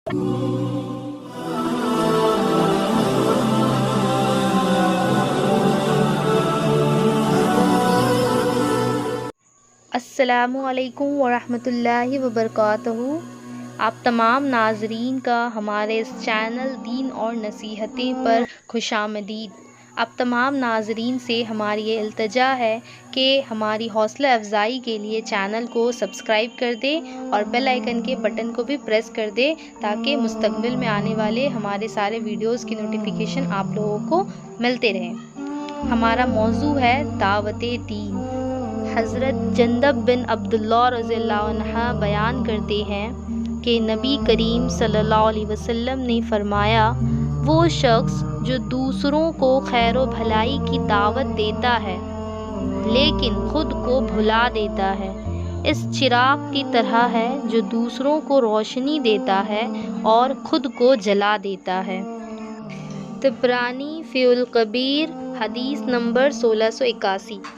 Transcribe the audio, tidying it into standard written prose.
السلام علیکم ورحمۃ اللہ وبرکاتہ۔ آپ تمام ناظرین کا ہمارے اس چینل دین اور نصیحتیں پر خوش آمدید۔ آپ تمام ناظرین سے ہماری یہ التجا ہے کہ ہماری حوصلہ افزائی کے لیے چینل کو سبسکرائب کر دیں اور بیل آئیکن کے بٹن کو بھی پریس کر دیں تاکہ مستقبل میں آنے والے ہمارے سارے ویڈیوز کی نوٹیفیکیشن آپ لوگوں کو ملتے رہیں۔ ہمارا موضوع ہے دعوت دین۔ حضرت جندب بن عبداللہ رضی اللہ عنہ بیان کرتے ہیں کہ نبی کریم صلی اللہ علیہ وسلم نے فرمایا، وہ شخص جو دوسروں کو خیر و بھلائی کی دعوت دیتا ہے لیکن خود کو بھلا دیتا ہے، اس چراغ کی طرح ہے جو دوسروں کو روشنی دیتا ہے اور خود کو جلا دیتا ہے۔ طبرانی فی الکبیر، حدیث نمبر 1681۔